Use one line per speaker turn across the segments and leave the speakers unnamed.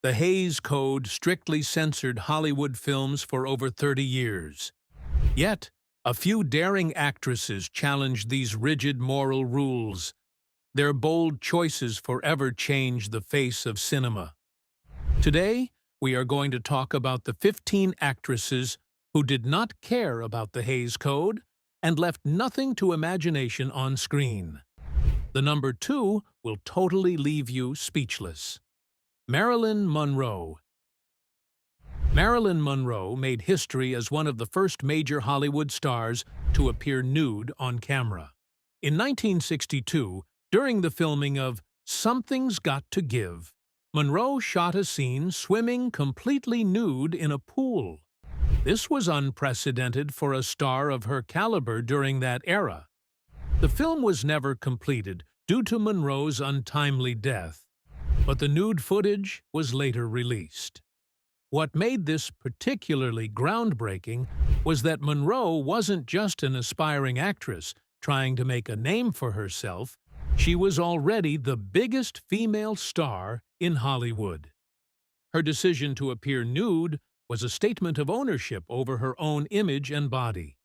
The Hays Code strictly censored Hollywood films for over 30 years. Yet, a few daring actresses challenged these rigid moral rules. Their bold choices forever changed the face of cinema. Today, we are going to talk about the 15 actresses who did not care about the Hays Code and left nothing to imagination on screen. The number 2 will totally leave you speechless. Marilyn Monroe. Marilyn Monroe made history as one of the first major Hollywood stars to appear nude on camera. In 1962, during the filming of Something's Got to Give, Monroe shot a scene swimming completely nude in a pool. This was unprecedented for a star of her caliber during that era. The film was never completed due to Monroe's untimely death, but the nude footage was later released. What made this particularly groundbreaking was that Monroe wasn't just an aspiring actress trying to make a name for herself. She was already the biggest female star in Hollywood. Her decision to appear nude was a statement of ownership over her own image and body.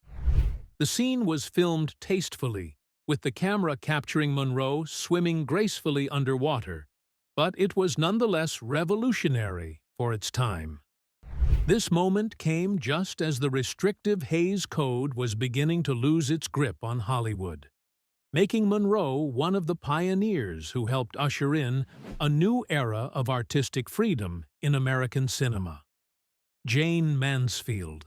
The scene was filmed tastefully, with the camera capturing Monroe swimming gracefully underwater, but it was nonetheless revolutionary for its time. This moment came just as the restrictive Hays Code was beginning to lose its grip on Hollywood, making Monroe one of the pioneers who helped usher in a new era of artistic freedom in American cinema. Jayne Mansfield.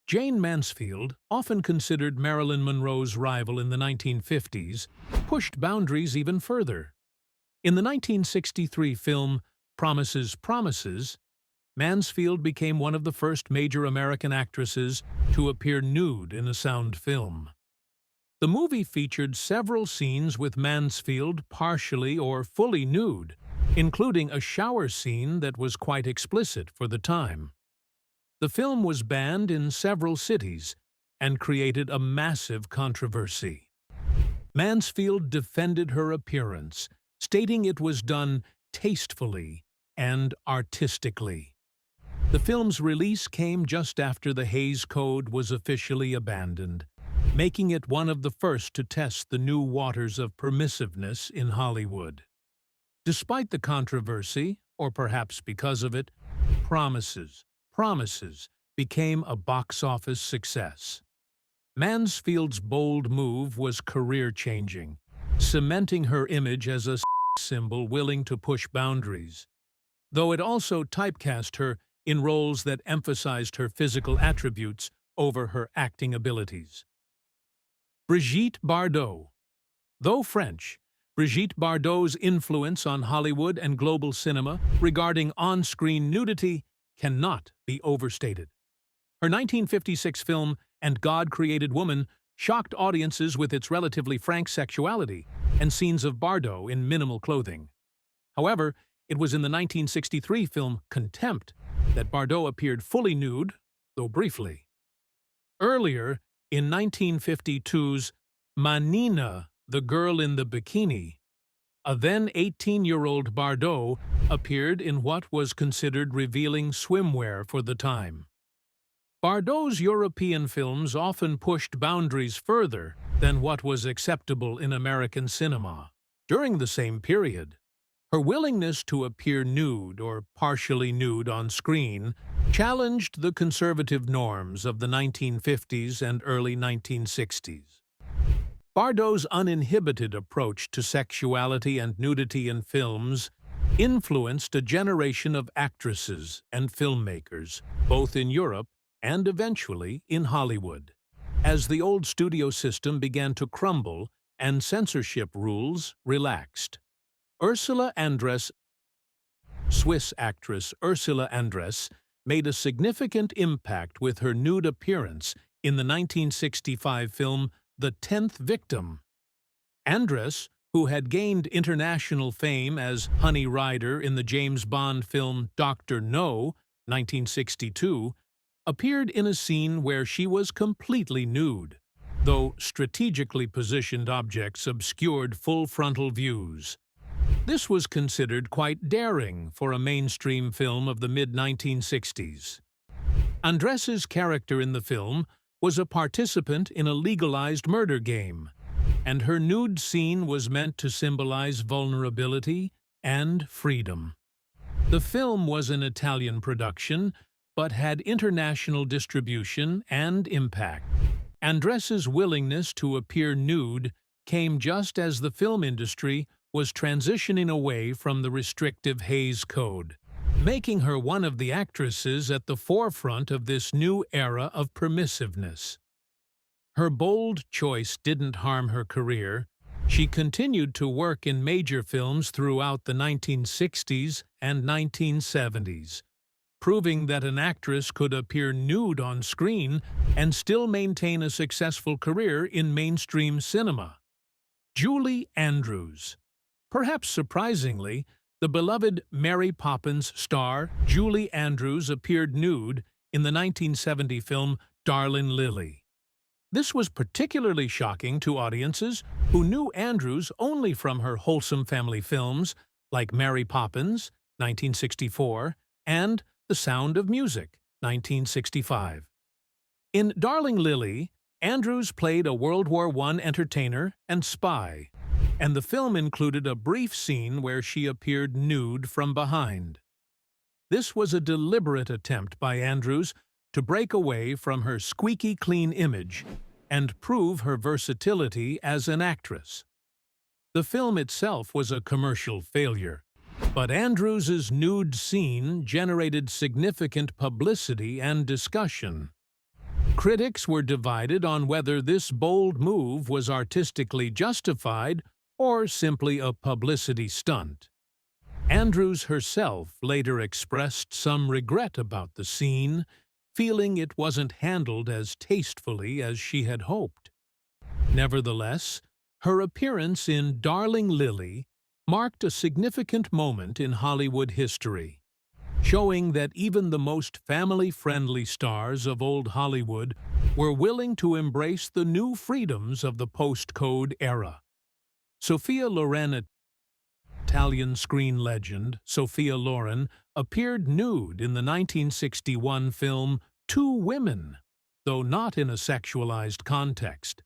Jayne Mansfield, often considered Marilyn Monroe's rival in the 1950s, pushed boundaries even further. In the 1963 film Promises, Promises, Mansfield became one of the first major American actresses to appear nude in a sound film. The movie featured several scenes with Mansfield partially or fully nude, including a shower scene that was quite explicit for the time. The film was banned in several cities and created a massive controversy. Mansfield defended her appearance, stating it was done tastefully and artistically. The film's release came just after the Hays Code was officially abandoned, making it one of the first to test the new waters of permissiveness in Hollywood. Despite the controversy, or perhaps because of it, Promises became a box office success. Mansfield's bold move was career-changing, cementing her image as a symbol willing to push boundaries, though it also typecast her in roles that emphasized her physical attributes over her acting abilities. Brigitte Bardot. Though French, Brigitte Bardot's influence on Hollywood and global cinema regarding on-screen nudity cannot be overstated. Her 1956 film And God Created Woman shocked audiences with its relatively frank sexuality and scenes of Bardot in minimal clothing. However, it was in the 1963 film Contempt that Bardot appeared fully nude, though briefly. Earlier, in 1952's Manina, the Girl in the Bikini, a then 18-year-old Bardot appeared in what was considered revealing swimwear for the time. Bardot's European films often pushed boundaries further than what was acceptable in American cinema. During the same period, her willingness to appear nude or partially nude on screen challenged the conservative norms of the 1950s and early 1960s. Bardot's uninhibited approach to sexuality and nudity in films influenced a generation of actresses and filmmakers, both in Europe and eventually in Hollywood. As the old studio system began to crumble and censorship rules relaxed, Ursula Andress, Swiss actress Ursula Andress, made a significant impact with her nude appearance in the 1965 film The 10th Victim. Andress, who had gained international fame as Honey Rider in the James Bond film Dr. No, 1962, appeared in a scene where she was completely nude, though strategically positioned objects obscured full frontal views. This was considered quite daring for a mainstream film of the mid-1960s. Andress's character in the film was a participant in a legalized murder game, and her nude scene was meant to symbolize vulnerability and freedom. The film was an Italian production, but had international distribution and impact. Andress's willingness to appear nude came just as the film industry was transitioning away from the restrictive Hays Code, making her one of the actresses at the forefront of this new era of permissiveness. Her bold choice didn't harm her career. She continued to work in major films throughout the 1960s and 1970s, proving that an actress could appear nude on screen and still maintain a successful career in mainstream cinema. Julie Andrews. Perhaps surprisingly, the beloved Mary Poppins star Julie Andrews appeared nude in the 1970 film Darling Lily. This was particularly shocking to audiences who knew Andrews only from her wholesome family films like Mary Poppins, 1964, and The Sound of Music, 1965. In Darling Lily, Andrews played a World War I entertainer and spy, and the film included a brief scene where she appeared nude from behind. This was a deliberate attempt by Andrews to break away from her squeaky clean image and prove her versatility as an actress. The film itself was a commercial failure, but Andrews's nude scene generated significant publicity and discussion. Critics were divided on whether this bold move was artistically justified or simply a publicity stunt. Andrews herself later expressed some regret about the scene, feeling it wasn't handled as tastefully as she had hoped. Nevertheless, her appearance in Darling Lily marked a significant moment in Hollywood history, showing that even the most family-friendly stars of old Hollywood were willing to embrace the new freedoms of the post-code era. Sophia Loren, Italian screen legend Sophia Loren, appeared nude in the 1961 film Two Women, though not in a sexualized context.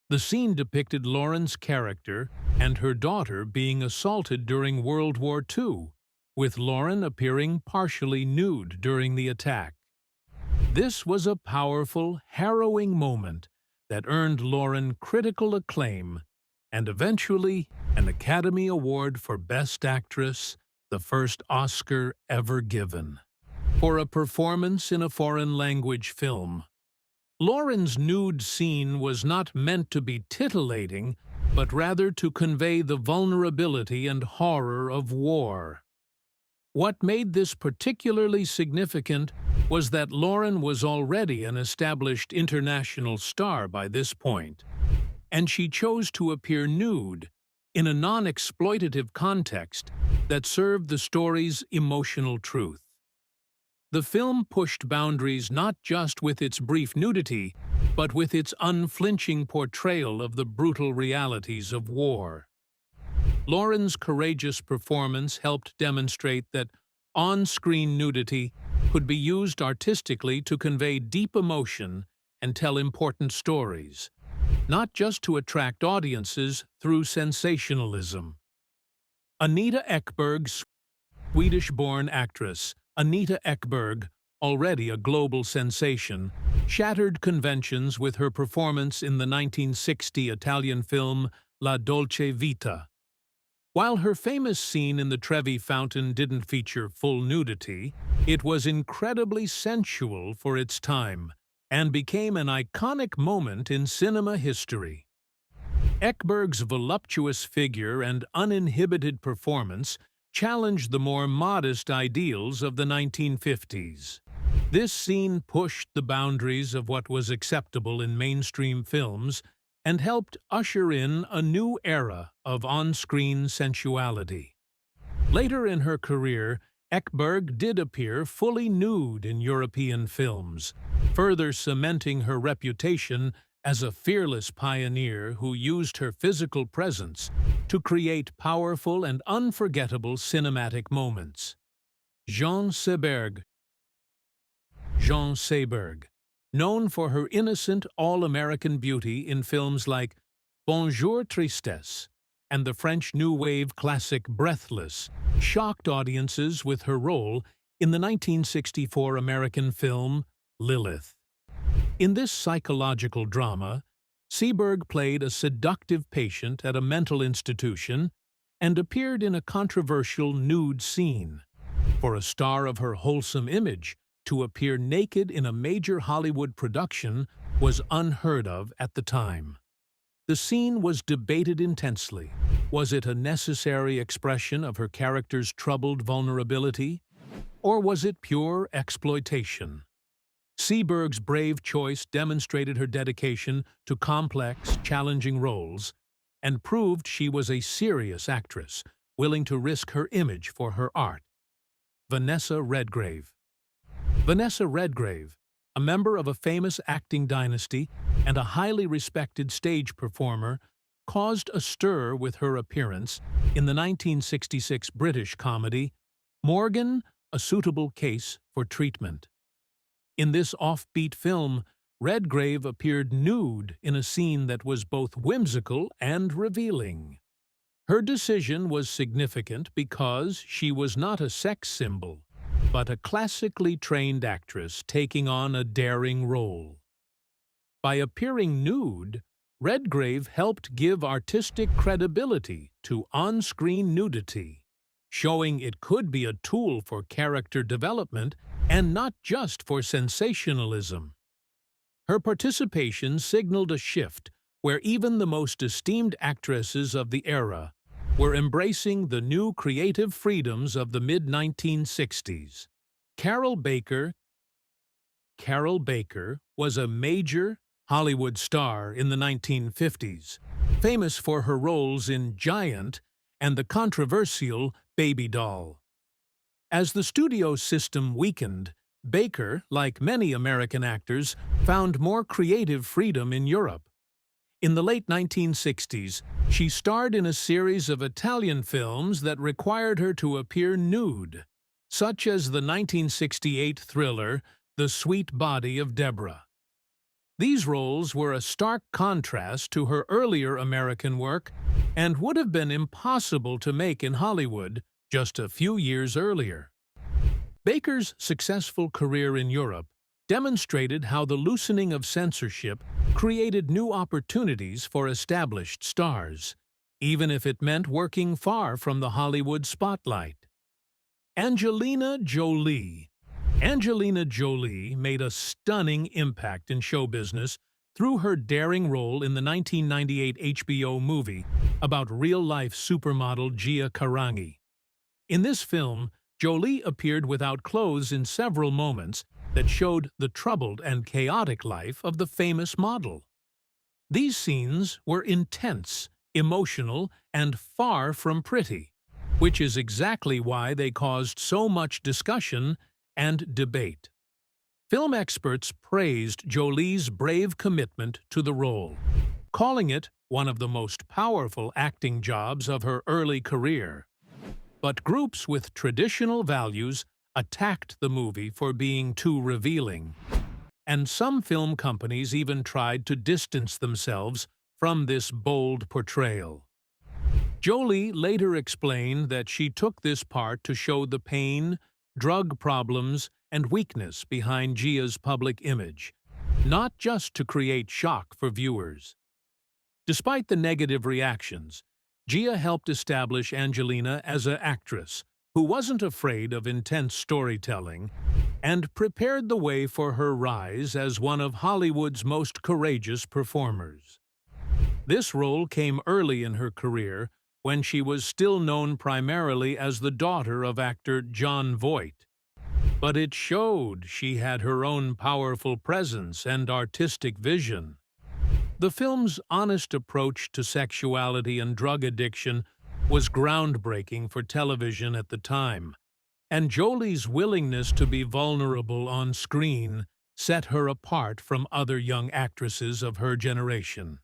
The scene depicted Loren's character and her daughter being assaulted during World War II, with Loren appearing partially nude during the attack. This was a powerful, harrowing moment that earned Loren critical acclaim and eventually an Academy Award for Best Actress, the first Oscar ever given, for a performance in a foreign language film. Loren's nude scene was not meant to be titillating, but rather to convey the vulnerability and horror of war. What made this particularly significant was that Loren was already an established international star by this point, and she chose to appear nude in a non-exploitative context that served the story's emotional truth. The film pushed boundaries not just with its brief nudity, but with its unflinching portrayal of the brutal realities of war. Loren's courageous performance helped demonstrate that on-screen nudity could be used artistically to convey deep emotion and tell important stories, not just to attract audiences through sensationalism. Anita Ekberg, Swedish-born actress Anita Ekberg, already a global sensation, shattered conventions with her performance in the 1960 Italian film La Dolce Vita. While her famous scene in the Trevi Fountain didn't feature full nudity, it was incredibly sensual for its time and became an iconic moment in cinema history. Ekberg's voluptuous figure and uninhibited performance challenged the more modest ideals of the 1950s. This scene pushed the boundaries of what was acceptable in mainstream films and helped usher in a new era of on-screen sensuality. Later in her career, Ekberg did appear fully nude in European films, further cementing her reputation as a fearless pioneer who used her physical presence to create powerful and unforgettable cinematic moments. Jayne Seberg, known for her innocent, all-American beauty in films like Bonjour Tristesse and the French New Wave classic Breathless, shocked audiences with her role in the 1964 American film Lilith. In this psychological drama, Seberg played a seductive patient at a mental institution and appeared in a controversial nude scene. For a star of her wholesome image, to appear naked in a major Hollywood production was unheard of at the time. The scene was debated intensely. Was it a necessary expression of her character's troubled vulnerability, or was it pure exploitation? Seberg's brave choice demonstrated her dedication to complex, challenging roles and proved she was a serious actress, willing to risk her image for her art. Vanessa Redgrave. Vanessa Redgrave, a member of a famous acting dynasty and a highly respected stage performer, caused a stir with her appearance in the 1966 British comedy Morgan, A Suitable Case for Treatment. In this offbeat film, Redgrave appeared nude in a scene that was both whimsical and revealing. Her decision was significant because she was not a sex symbol, but a classically trained actress taking on a daring role. By appearing nude, Redgrave helped give artistic credibility to on-screen nudity, showing it could be a tool for character development and not just for sensationalism. Her participation signaled a shift where even the most esteemed actresses of the era were embracing the new creative freedoms of the mid-1960s. Carroll Baker was a major Hollywood star in the 1950s, famous for her roles in Giant and the controversial Baby Doll. As the studio system weakened, Baker, like many American actors, found more creative freedom in Europe. In the late 1960s, she starred in a series of Italian films that required her to appear nude, such as the 1968 thriller The Sweet Body of Deborah. These roles were a stark contrast to her earlier American work and would have been impossible to make in Hollywood just a few years earlier. Baker's successful career in Europe demonstrated how the loosening of censorship created new opportunities for established stars, even if it meant working far from the Hollywood spotlight. Angelina Jolie. Angelina Jolie made a stunning impact in show business through her daring role in the 1998 HBO movie about real-life supermodel Gia Carangi. In this film, Jolie appeared without clothes in several moments that showed the troubled and chaotic life of the famous model. These scenes were intense, emotional, and far from pretty, which is exactly why they caused so much discussion and debate. Film experts praised Jolie's brave commitment to the role, calling it one of the most powerful acting jobs of her early career. But groups with traditional values attacked the movie for being too revealing, and some film companies even tried to distance themselves from this bold portrayal. Jolie later explained that she took this part to show the pain, drug problems, and weakness behind Gia's public image, not just to create shock for viewers. Despite the negative reactions, Gia helped establish Angelina as an actress who wasn't afraid of intense storytelling and prepared the way for her rise as one of Hollywood's most courageous performers. This role came early in her career when she was still known primarily as the daughter of actor Jon Voight. But it showed she had her own powerful presence and artistic vision. The film's honest approach to sexuality and drug addiction was groundbreaking for television at the time, and Jolie's willingness to be vulnerable on screen set her apart from other young actresses of her generation.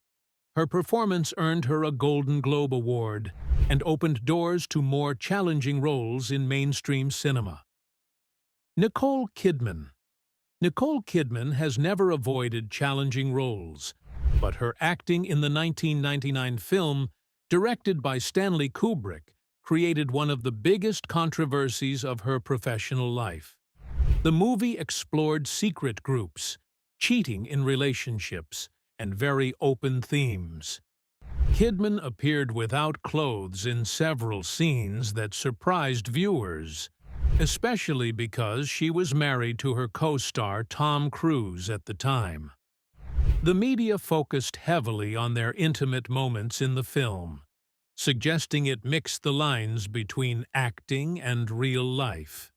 Her performance earned her a Golden Globe Award and opened doors to more challenging roles in mainstream cinema. Nicole Kidman. Nicole Kidman has never avoided challenging roles, but her acting in the 1999 film, directed by Stanley Kubrick, created one of the biggest controversies of her professional life. The movie explored secret groups, cheating in relationships, and very open themes. Kidman appeared without clothes in several scenes that surprised viewers, especially because she was married to her co-star Tom Cruise at the time. The media focused heavily on their intimate moments in the film, suggesting it mixed the lines between acting and real life.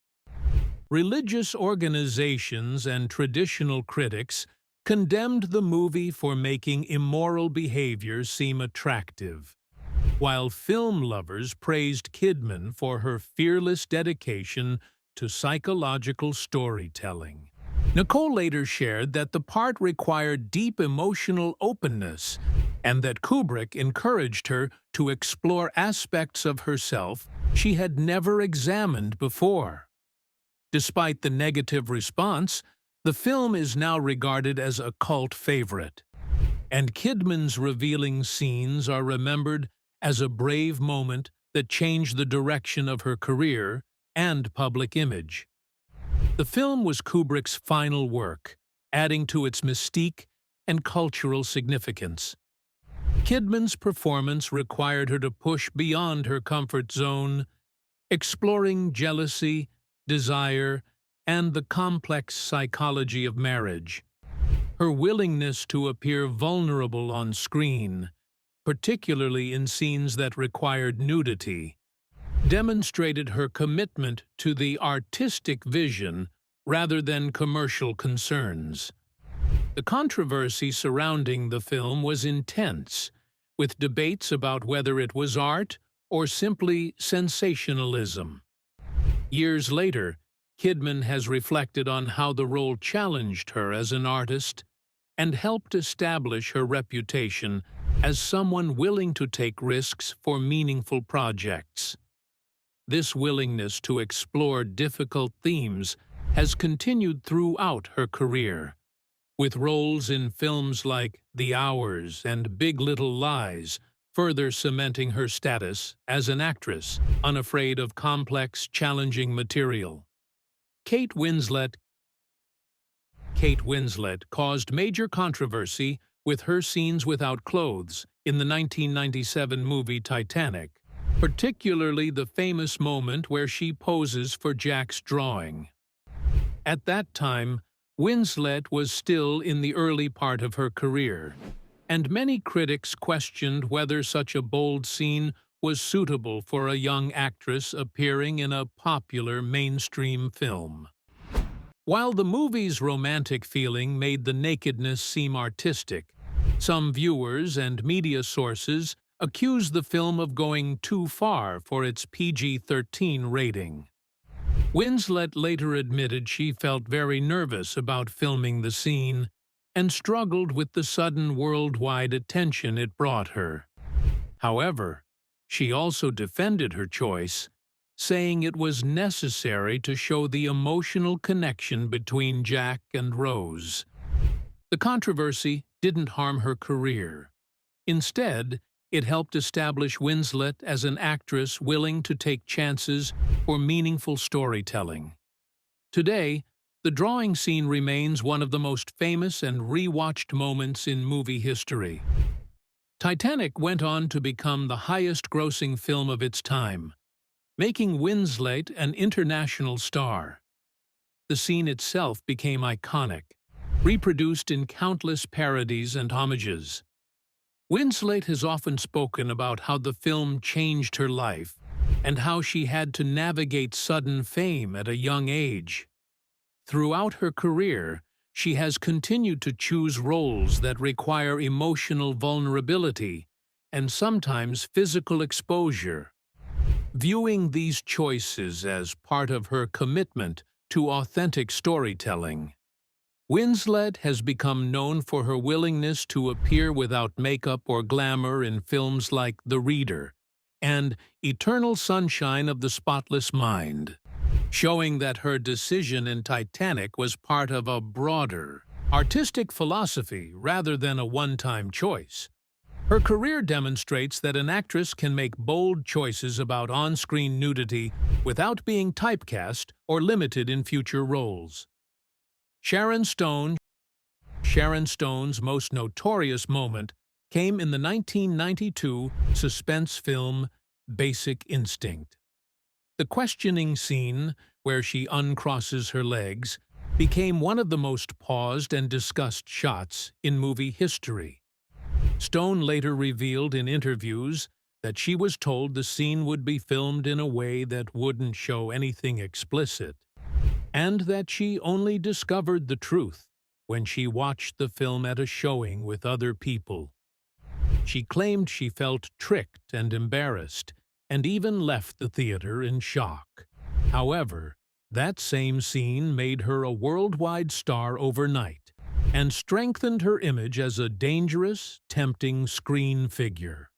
Religious organizations and traditional critics condemned the movie for making immoral behavior seem attractive, while film lovers praised Kidman for her fearless dedication to psychological storytelling. Nicole later shared that the part required deep emotional openness and that Kubrick encouraged her to explore aspects of herself she had never examined before. Despite the negative response, the film is now regarded as a cult favorite, and Kidman's revealing scenes are remembered as a brave moment that changed the direction of her career and public image. The film was Kubrick's final work, adding to its mystique and cultural significance. Kidman's performance required her to push beyond her comfort zone, exploring jealousy, desire, and the complex psychology of marriage. Her willingness to appear vulnerable on screen, particularly in scenes that required nudity, demonstrated her commitment to the artistic vision rather than commercial concerns. The controversy surrounding the film was intense, with debates about whether it was art or simply sensationalism. Years later, Kidman has reflected on how the role challenged her as an artist and helped establish her reputation as someone willing to take risks for meaningful projects. This willingness to explore difficult themes has continued throughout her career, with roles in films like The Hours and Big Little Lies further cementing her status as an actress unafraid of complex, challenging material. Kate Winslet caused major controversy with her scenes without clothes in the 1997 movie Titanic, particularly the famous moment where she poses for Jack's drawing. At that time, Winslet was still in the early part of her career, and many critics questioned whether such a bold scene was suitable for a young actress appearing in a popular mainstream film. While the movie's romantic feeling made the nakedness seem artistic, some viewers and media sources accused the film of going too far for its PG-13 rating. Winslet later admitted she felt very nervous about filming the scene and struggled with the sudden worldwide attention it brought her. However, she also defended her choice, saying it was necessary to show the emotional connection between Jack and Rose. The controversy didn't harm her career. Instead, it helped establish Winslet as an actress willing to take chances for meaningful storytelling. Today, the drawing scene remains one of the most famous and re-watched moments in movie history. Titanic went on to become the highest-grossing film of its time, making Winslet an international star. The scene itself became iconic, reproduced in countless parodies and homages. Winslet has often spoken about how the film changed her life and how she had to navigate sudden fame at a young age. Throughout her career, she has continued to choose roles that require emotional vulnerability and sometimes physical exposure, viewing these choices as part of her commitment to authentic storytelling. Winslet has become known for her willingness to appear without makeup or glamour in films like The Reader and Eternal Sunshine of the Spotless Mind, showing that her decision in Titanic was part of a broader, artistic philosophy rather than a one-time choice. Her career demonstrates that an actress can make bold choices about on-screen nudity without being typecast or limited in future roles. Sharon Stone's most notorious moment came in the 1992 suspense film Basic Instinct. The questioning scene, where she uncrosses her legs, became one of the most paused and discussed shots in movie history. Stone later revealed in interviews that she was told the scene would be filmed in a way that wouldn't show anything explicit, and that she only discovered the truth when she watched the film at a showing with other people. She claimed she felt tricked and embarrassed, and even left the theater in shock. However, that same scene made her a worldwide star overnight and strengthened her image as a dangerous, tempting screen figure.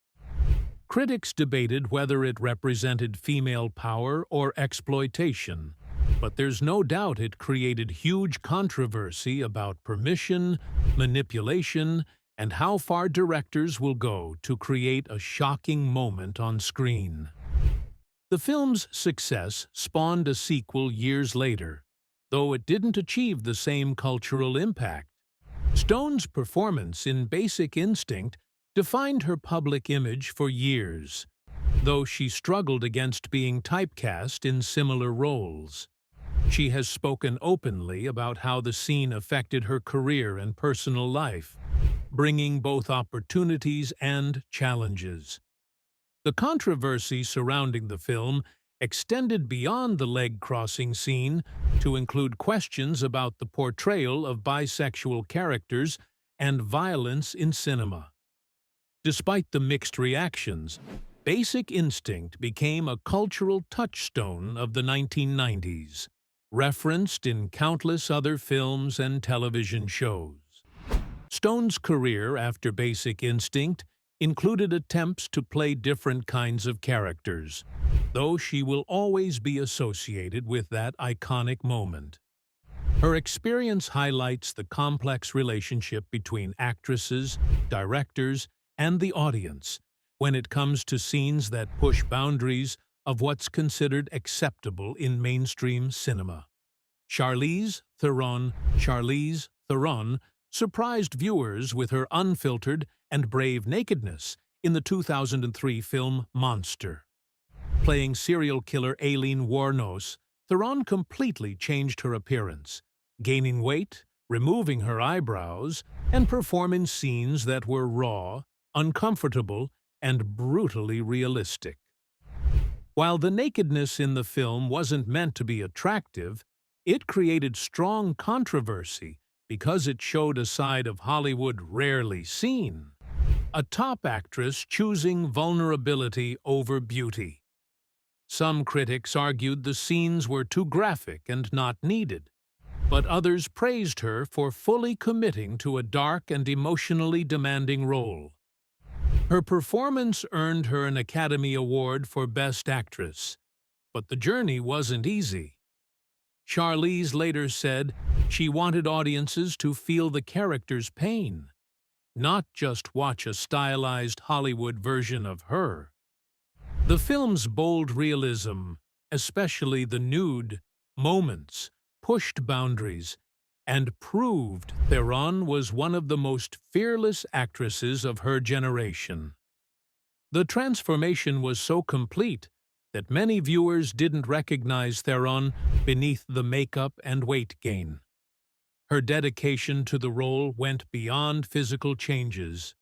Critics debated whether it represented female power or exploitation, but there's no doubt it created huge controversy about permission, manipulation, and how far directors will go to create a shocking moment on screen. The film's success spawned a sequel years later, though it didn't achieve the same cultural impact. Stone's performance in Basic Instinct defined her public image for years, though she struggled against being typecast in similar roles. She has spoken openly about how the scene affected her career and personal life, bringing both opportunities and challenges. The controversy surrounding the film extended beyond the leg-crossing scene to include questions about the portrayal of bisexual characters and violence in cinema. Despite the mixed reactions, Basic Instinct became a cultural touchstone of the 1990s, referenced in countless other films and television shows. Stone's career after Basic Instinct included attempts to play different kinds of characters, though she will always be associated with that iconic moment. Her experience highlights the complex relationship between actresses, directors, and the audience when it comes to scenes that push boundaries of what's considered acceptable in mainstream cinema. Charlize Theron surprised viewers with her unfiltered and brave nakedness in the 2003 film Monster. Playing serial killer Aileen Wuornos, Theron completely changed her appearance, gaining weight, removing her eyebrows, and performing scenes that were raw, uncomfortable, and brutally realistic. While the nakedness in the film wasn't meant to be attractive, it created strong controversy because it showed a side of Hollywood rarely seen: a top actress choosing vulnerability over beauty. Some critics argued the scenes were too graphic and not needed, but others praised her for fully committing to a dark and emotionally demanding role. Her performance earned her an Academy Award for Best Actress, but the journey wasn't easy. Charlize later said she wanted audiences to feel the character's pain, not just watch a stylized Hollywood version of her. The film's bold realism, especially the nude moments, pushed boundaries and proved Theron was one of the most fearless actresses of her generation. The transformation was so complete that many viewers didn't recognize Theron beneath the makeup and weight gain. Her dedication to the role went beyond physical changes.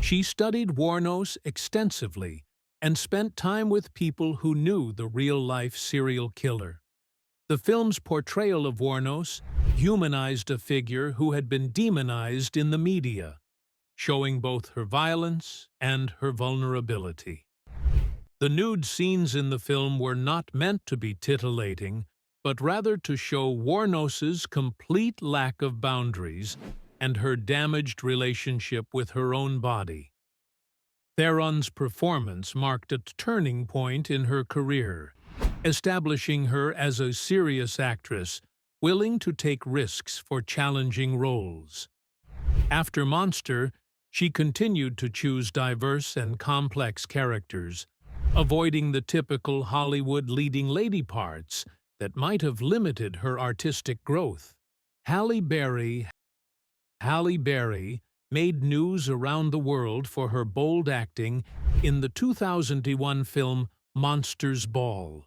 She studied Wuornos extensively and spent time with people who knew the real-life serial killer. The film's portrayal of Wuornos humanized a figure who had been demonized in the media, showing both her violence and her vulnerability. The nude scenes in the film were not meant to be titillating, but rather to show Warnos's complete lack of boundaries and her damaged relationship with her own body. Theron's performance marked a turning point in her career, establishing her as a serious actress willing to take risks for challenging roles. After Monster, she continued to choose diverse and complex characters, avoiding the typical Hollywood leading lady parts that might have limited her artistic growth. Halle Berry made news around the world for her bold acting in the 2001 film Monsters Ball.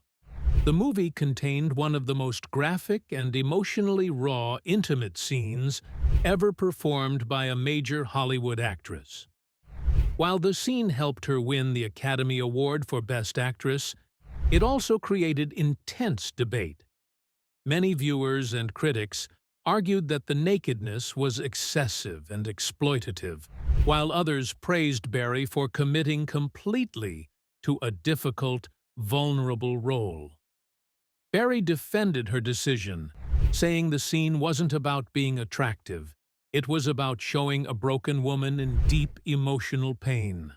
The movie contained one of the most graphic and emotionally raw, intimate scenes ever performed by a major Hollywood actress. While the scene helped her win the Academy Award for Best Actress, it also created intense debate. Many viewers and critics argued that the nakedness was excessive and exploitative, while others praised Berry for committing completely to a difficult, vulnerable role. Berry defended her decision, saying the scene wasn't about being attractive. It was about showing a broken woman in deep emotional pain.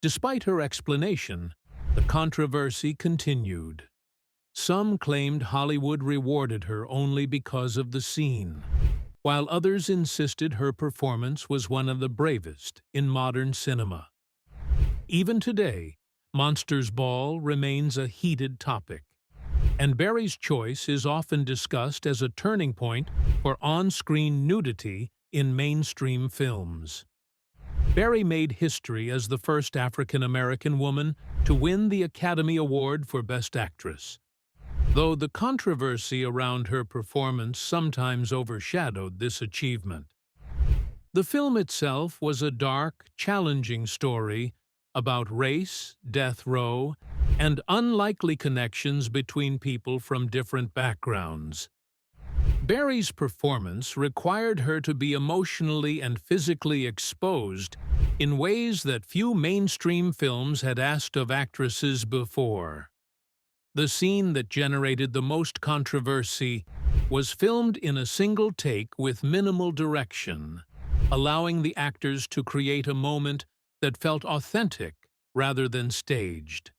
Despite her explanation, the controversy continued. Some claimed Hollywood rewarded her only because of the scene, while others insisted her performance was one of the bravest in modern cinema. Even today, Monsters Ball remains a heated topic, and Berry's choice is often discussed as a turning point for on-screen nudity in mainstream films. Berry made history as the first African-American woman to win the Academy Award for Best Actress, though the controversy around her performance sometimes overshadowed this achievement. The film itself was a dark, challenging story about race, death row, and unlikely connections between people from different backgrounds. Berry's performance required her to be emotionally and physically exposed in ways that few mainstream films had asked of actresses before. The scene that generated the most controversy was filmed in a single take with minimal direction, allowing the actors to create a moment that felt authentic rather than staged.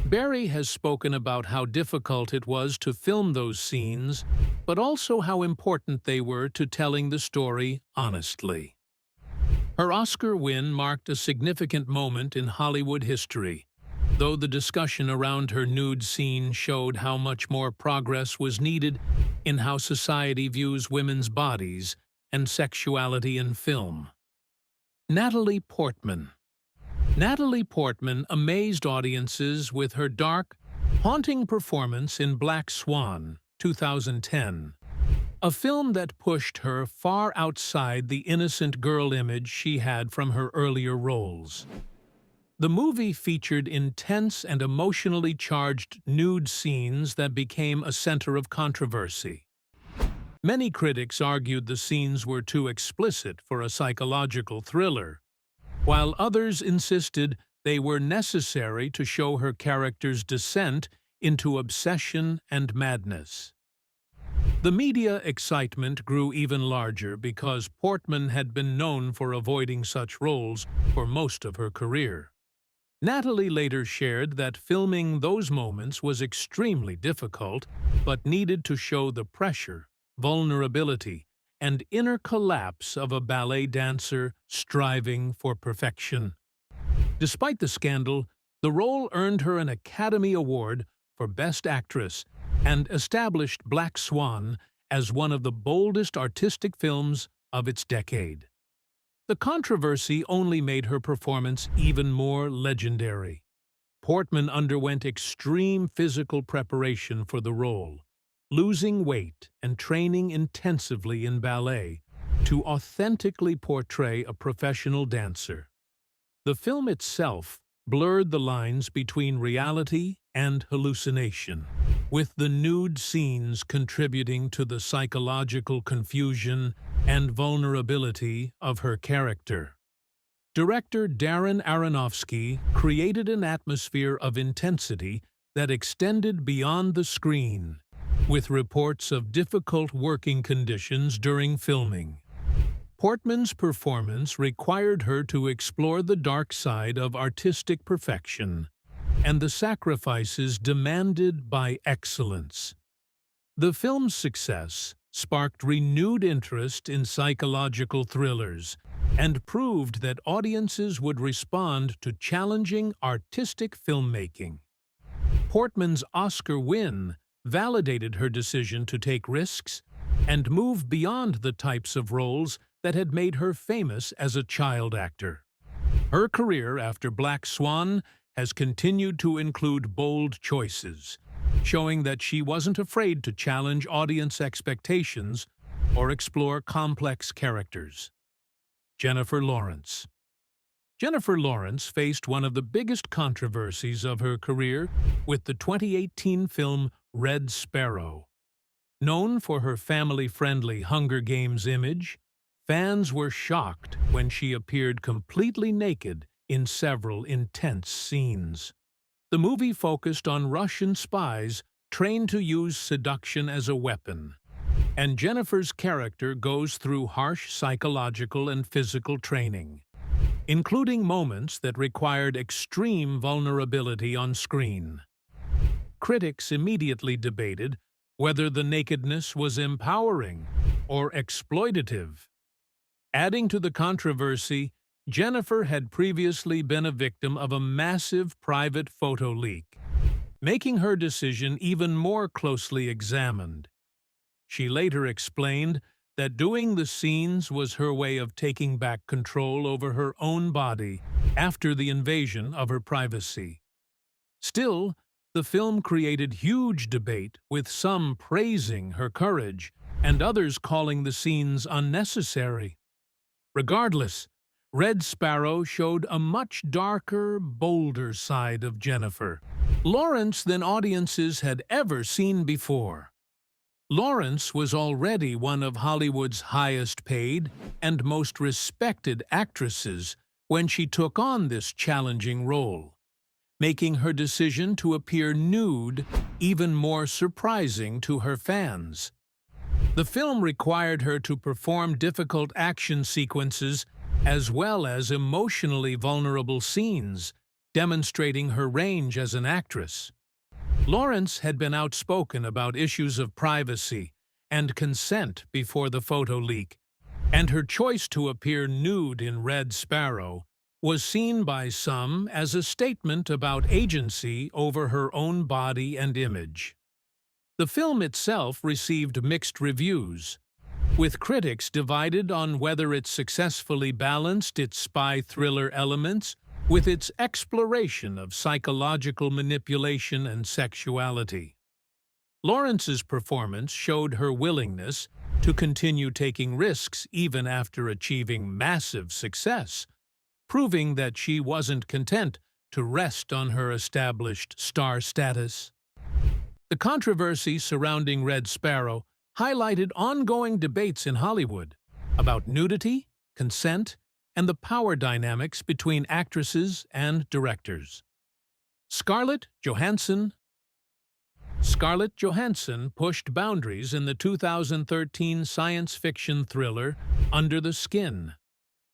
Berry has spoken about how difficult it was to film those scenes, but also how important they were to telling the story honestly. Her Oscar win marked a significant moment in Hollywood history, though the discussion around her nude scene showed how much more progress was needed in how society views women's bodies and sexuality in film. Natalie Portman amazed audiences with her dark, haunting performance in Black Swan, 2010, a film that pushed her far outside the innocent girl image she had from her earlier roles. The movie featured intense and emotionally charged nude scenes that became a center of controversy. Many critics argued the scenes were too explicit for a psychological thriller, while others insisted they were necessary to show her character's descent into obsession and madness. The media excitement grew even larger because Portman had been known for avoiding such roles for most of her career. Natalie later shared that filming those moments was extremely difficult, but needed to show the pressure, vulnerability, and inner collapse of a ballet dancer striving for perfection. Despite the scandal, the role earned her an Academy Award for Best Actress and established Black Swan as one of the boldest artistic films of its decade. The controversy only made her performance even more legendary. Portman underwent extreme physical preparation for the role, losing weight and training intensively in ballet to authentically portray a professional dancer. The film itself blurred the lines between reality and hallucination, with the nude scenes contributing to the psychological confusion and vulnerability of her character. Director Darren Aronofsky created an atmosphere of intensity that extended beyond the screen, with reports of difficult working conditions during filming. Portman's performance required her to explore the dark side of artistic perfection and the sacrifices demanded by excellence. The film's success sparked renewed interest in psychological thrillers and proved that audiences would respond to challenging artistic filmmaking. Portman's Oscar win validated her decision to take risks and move beyond the types of roles that had made her famous as a child actor. Her career after Black Swan has continued to include bold choices, showing that she wasn't afraid to challenge audience expectations or explore complex characters. Jennifer Lawrence. Jennifer Lawrence faced one of the biggest controversies of her career with the 2018 film Red Sparrow. Known for her family-friendly Hunger Games image, fans were shocked when she appeared completely naked in several intense scenes. The movie focused on Russian spies trained to use seduction as a weapon, and Jennifer's character goes through harsh psychological and physical training, including moments that required extreme vulnerability on screen. Critics immediately debated whether the nakedness was empowering or exploitative. Adding to the controversy, Jennifer had previously been a victim of a massive private photo leak, making her decision even more closely examined. She later explained that doing the scenes was her way of taking back control over her own body after the invasion of her privacy. Still, the film created huge debate, with some praising her courage and others calling the scenes unnecessary. Regardless, Red Sparrow showed a much darker, bolder side of Jennifer Lawrence than audiences had ever seen before. Lawrence was already one of Hollywood's highest-paid and most respected actresses when she took on this challenging role, making her decision to appear nude even more surprising to her fans. The film required her to perform difficult action sequences as well as emotionally vulnerable scenes, demonstrating her range as an actress. Lawrence had been outspoken about issues of privacy and consent before the photo leak, and her choice to appear nude in Red Sparrow was seen by some as a statement about agency over her own body and image. The film itself received mixed reviews, with critics divided on whether it successfully balanced its spy thriller elements with its exploration of psychological manipulation and sexuality. Lawrence's performance showed her willingness to continue taking risks even after achieving massive success, proving that she wasn't content to rest on her established star status. The controversy surrounding Red Sparrow highlighted ongoing debates in Hollywood about nudity, consent, and the power dynamics between actresses and directors. Scarlett Johansson pushed boundaries in the 2013 science fiction thriller Under the Skin.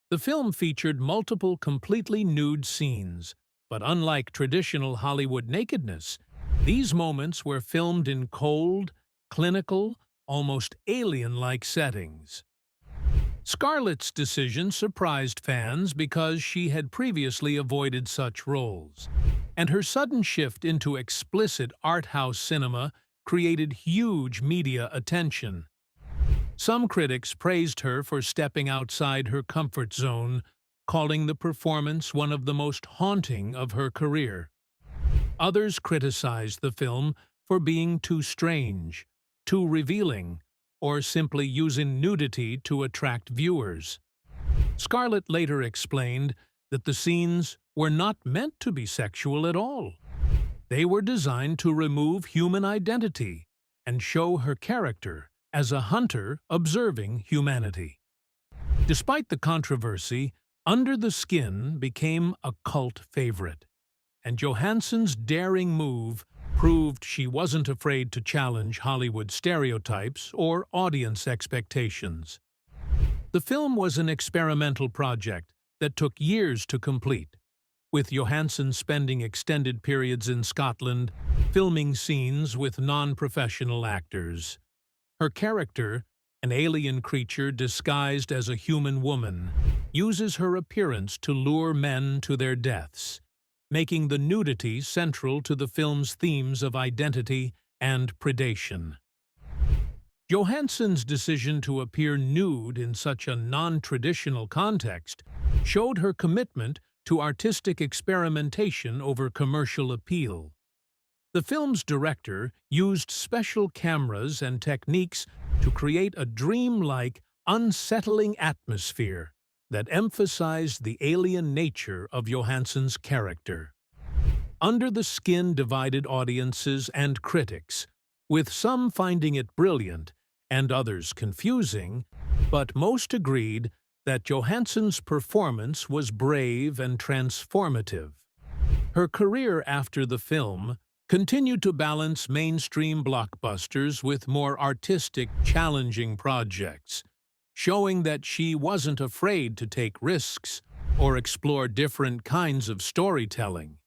The film featured multiple completely nude scenes, but unlike traditional Hollywood nakedness, these moments were filmed in cold, clinical, almost alien-like settings. Scarlett's decision surprised fans because she had previously avoided such roles, and her sudden shift into explicit art house cinema created huge media attention. Some critics praised her for stepping outside her comfort zone, calling the performance one of the most haunting of her career. Others criticized the film for being too strange, too revealing, or simply using nudity to attract viewers. Scarlett later explained that the scenes were not meant to be sexual at all. They were designed to remove human identity and show her character as a hunter observing humanity. Despite the controversy, Under the Skin became a cult favorite, and Johansson's daring move proved she wasn't afraid to challenge Hollywood stereotypes or audience expectations. The film was an experimental project that took years to complete, with Johansson spending extended periods in Scotland filming scenes with non-professional actors. Her character, an alien creature disguised as a human woman, uses her appearance to lure men to their deaths, making the nudity central to the film's themes of identity and predation. Johansson's decision to appear nude in such a non-traditional context showed her commitment to artistic experimentation over commercial appeal. The film's director used special cameras and techniques to create a dreamlike, unsettling atmosphere that emphasized the alien nature of Johansson's character. Under the Skin divided audiences and critics, with some finding it brilliant and others confusing, but most agreed that Johansson's performance was brave and transformative. Her career after the film continued to balance mainstream blockbusters with more artistic, challenging projects, showing that she wasn't afraid to take risks or explore different kinds of storytelling.